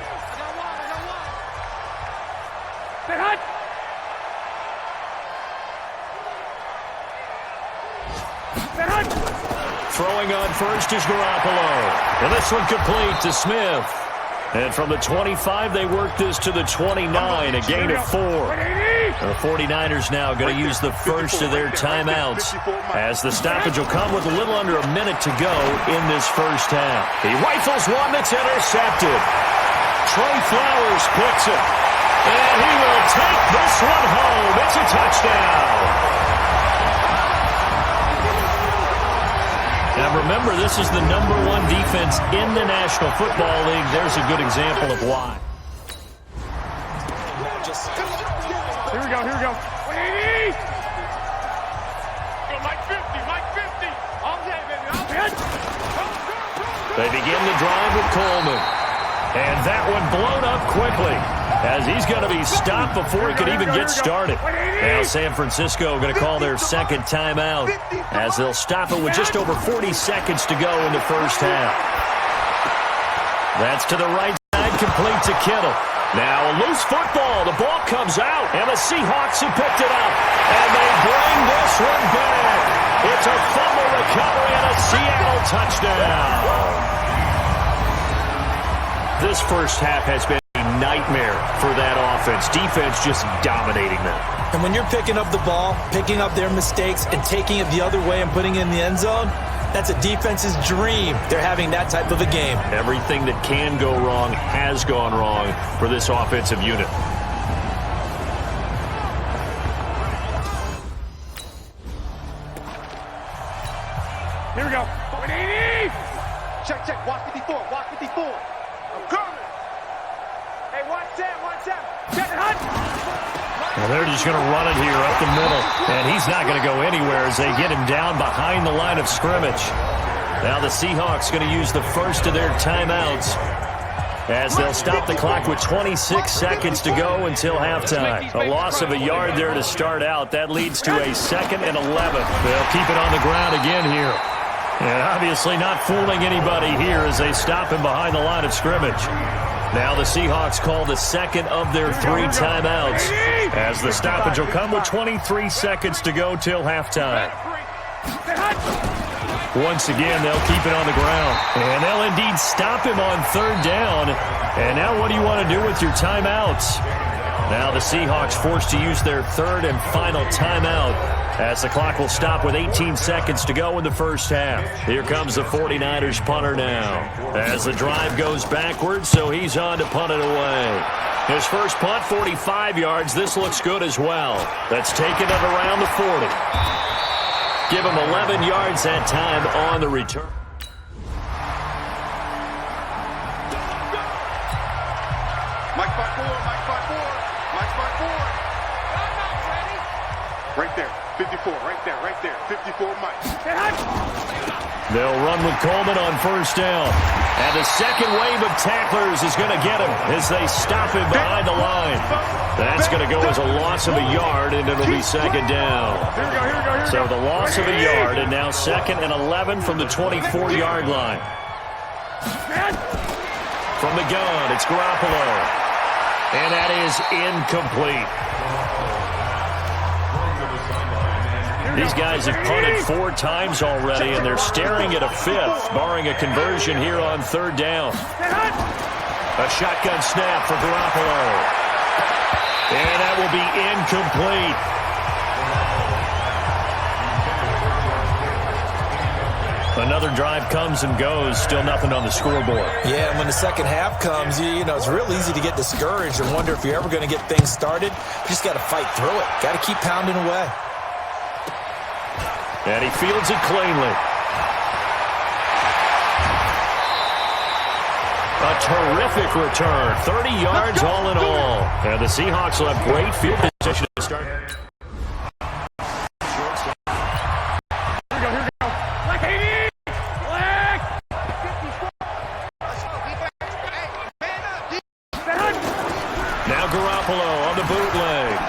Stay hot. throwing on first is Garoppolo. And this one complete to Smith. And from the 25, they work this to the 29, a gain of 4. The 49ers now going to use the first of their timeouts, as the stoppage will come with a little under a minute to go in this first half. He rifles one that's intercepted. Trey Flowers picks it. And he will take this one home. It's a touchdown. Now remember, this is the #1 defense in the National Football League. There's a good example of why. Here we go, here we go. Mike 50, Mike 50. All day, baby. They begin the drive with Coleman. And that one blown up quickly, as he's going to be stopped before he could even get started. Now San Francisco going to call their second timeout, as they'll stop it with just over 40 seconds to go in the first half. That's to the right side, complete to Kittle. Now a loose football. The ball comes out, and the Seahawks have picked it up. And they bring this one back. It's a fumble recovery and a Seattle touchdown. This first half has been a nightmare for that offense. Defense just dominating them. And when you're picking up the ball, picking up their mistakes, and taking it the other way and putting it in the end zone, that's a defense's dream. They're having that type of a game. Everything that can go wrong has gone wrong for this offensive unit. Here we go. Check, check. Watch 54, watch 54. I'm coming. Hey, watch 10, watch 10. Check it, Hunt. Well, they're just going to run it here up the middle, and he's not going to go anywhere as they get him down behind the line of scrimmage. Now the Seahawks going to use the first of their timeouts, as they'll stop the clock with 26 seconds to go until halftime. A loss of a yard there to start out. That leads to a 2nd and 11. They'll keep it on the ground again here. And obviously not fooling anybody here as they stop him behind the line of scrimmage. Now the Seahawks call the second of their 3 timeouts, as the stoppage will come with 23 seconds to go till halftime. Once again, they'll keep it on the ground. And they'll indeed stop him on 3rd down. And now what do you want to do with your timeouts? Now the Seahawks forced to use their 3rd and final timeout, as the clock will stop with 18 seconds to go in the first half. Here comes the 49ers punter now, as the drive goes backwards, so he's on to punt it away. His first punt, 45 yards. This looks good as well. That's taken it around the 40. Give him 11 yards that time on the return. Mike 5-4, Mike 5-4, Mike 5-4. Right there, 54, right there, 54, Mike. They'll run with Coleman on 1st down. And the second wave of tacklers is going to get him as they stop him behind the line. That's going to go as a loss of a yard, and it'll be 2nd down. So the loss of a yard, and now 2nd and 11 from the 24-yard line. From the gun, it's Garoppolo. And that is incomplete. These guys have punted 4 times already, and they're staring at a 5th, barring a conversion here on 3rd down. A shotgun snap for Garoppolo. And that will be incomplete. Another drive comes and goes. Still nothing on the scoreboard. Yeah, and when the second half comes, you know, it's real easy to get discouraged and wonder if you're ever going to get things started. You just got to fight through it. Got to keep pounding away. And he fields it cleanly. A terrific return. 30 yards all in all. And the Seahawks will have great field position to start. Now Garoppolo on the bootleg.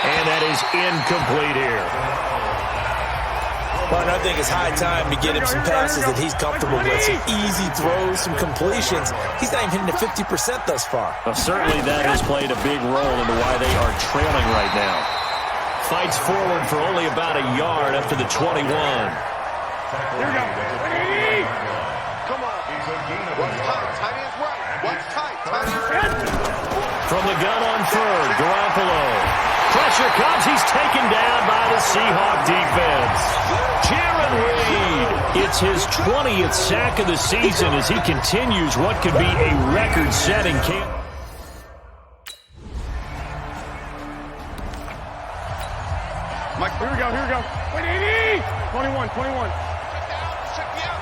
And that is incomplete here. But I think it's high time to get him some passes that he's comfortable with. Some easy throws, some completions. He's not even hitting the 50% thus far. Well, certainly that has played a big role into why they are trailing right now. Fights forward for only about a yard up to the 21. Here we go. Come on. What's tight? Tight ends right. What's tight? Tight ends. From the gun on third, Garoppolo. Pressure comes. He's taken down by the Seahawk defense. Jaron Reed. It's his 20th sack of the season as he continues what could be a record-setting camp. Mike, here we go. 180. 21. Check me out.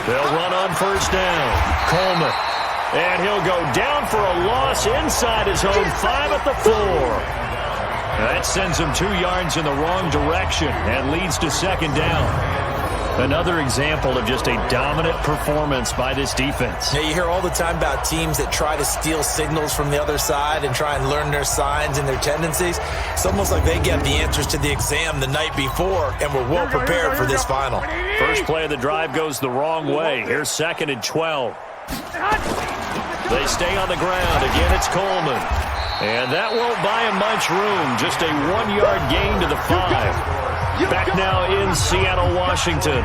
They'll run on first down. Coleman. And he'll go down for a loss inside his own 5 at the 4. That sends him 2 yards in the wrong direction and leads to second down. Another example of just a dominant performance by this defense. Yeah, you hear all the time about teams that try to steal signals from the other side and try and learn their signs and their tendencies. It's almost like they get the answers to the exam the night before and were well prepared for this final. First play of the drive goes the wrong way. Here's 2nd and 12. They stay on the ground. Again, it's Coleman. And that won't buy him much room. Just a 1-yard gain to the 5. Back now in Seattle, Washington.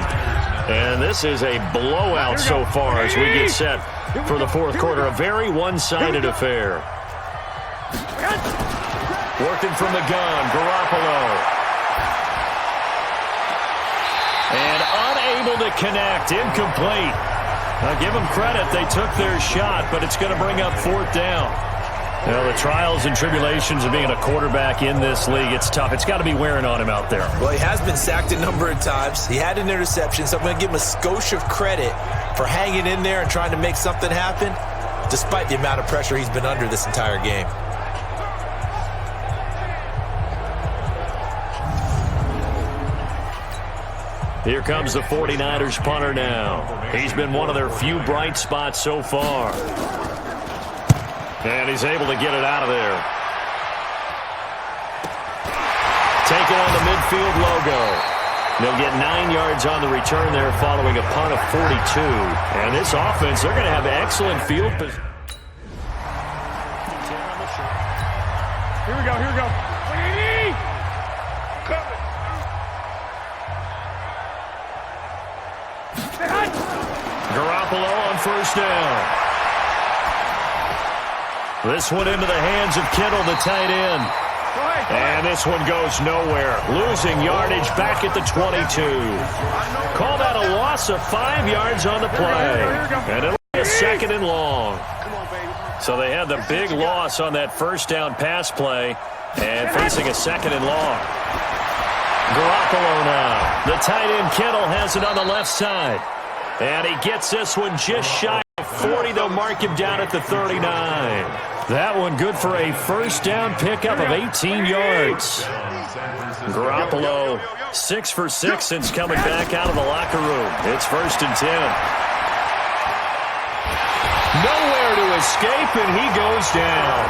And this is a blowout so far as we get set for the fourth quarter. A very one-sided affair. Working from the gun, Garoppolo. And unable to connect, incomplete. Now give them credit, they took their shot, but it's going to bring up 4th down. Well, the trials and tribulations of being a quarterback in this league, it's tough. It's got to be wearing on him out there. Well, he has been sacked a number of times. He had an interception, so I'm going to give him a skosh of credit for hanging in there and trying to make something happen, despite the amount of pressure he's been under this entire game. Here comes the 49ers punter now. He's been one of their few bright spots so far. And he's able to get it out of there. Taking on the midfield logo. They'll get 9 yards on the return there following a punt of 42. And this offense, they're going to have excellent field position. Here we go. 180. Garoppolo on first down. This one into the hands of Kittle, the tight end. And this one goes nowhere. Losing yardage back at the 22. Call that a loss of 5 yards on the play. And it'll be a 2nd and long. So they had the big loss on that first down pass play and facing a 2nd and long. Garoppolo now. The tight end Kittle has it on the left side. And he gets this one just shy of 40. They'll mark him down at the 39. That one good for a first down pickup of 18 yards. Garoppolo 6 for 6 since coming back out of the locker room. It's 1st and 10. Nowhere to escape, and he goes down.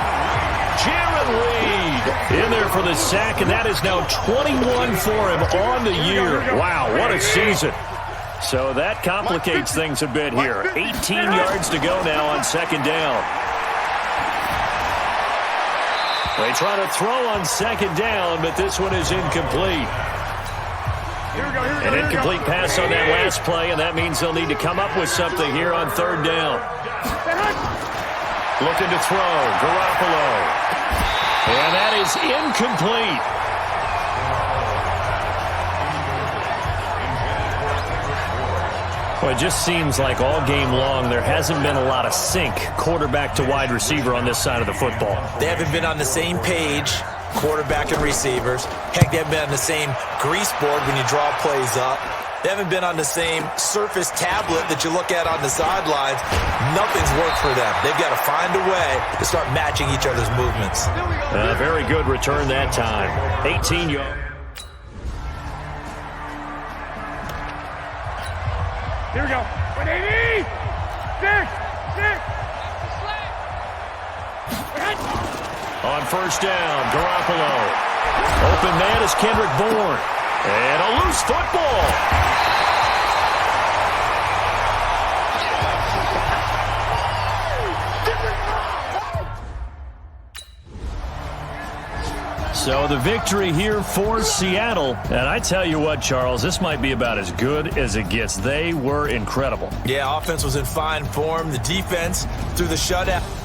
Jaron Reed in there for the sack, and that is now 21 for him on the year. Wow, what a season. So that complicates things a bit here. 18 yards to go now on 2nd down. They try to throw on 2nd down, but this one is incomplete. An incomplete pass on that last play, and that means they'll need to come up with something here on 3rd down. Looking to throw, Garoppolo. And that is incomplete. Well, it just seems like all game long there hasn't been a lot of sync quarterback to wide receiver on this side of the football. They haven't been on the same page, quarterback and receivers. Heck, they haven't been on the same grease board when you draw plays up. They haven't been on the same surface tablet that you look at on the sidelines. Nothing's worked for them. They've got to find a way to start matching each other's movements. A very good return that time. 18 yards. Here we go. 180. 6. On first down, Garoppolo. Open man is Kendrick Bourne. And a loose football. So the victory here for Seattle. And I tell you what, Charles, this might be about as good as it gets. They were incredible. Yeah, offense was in fine form. The defense through the shutout.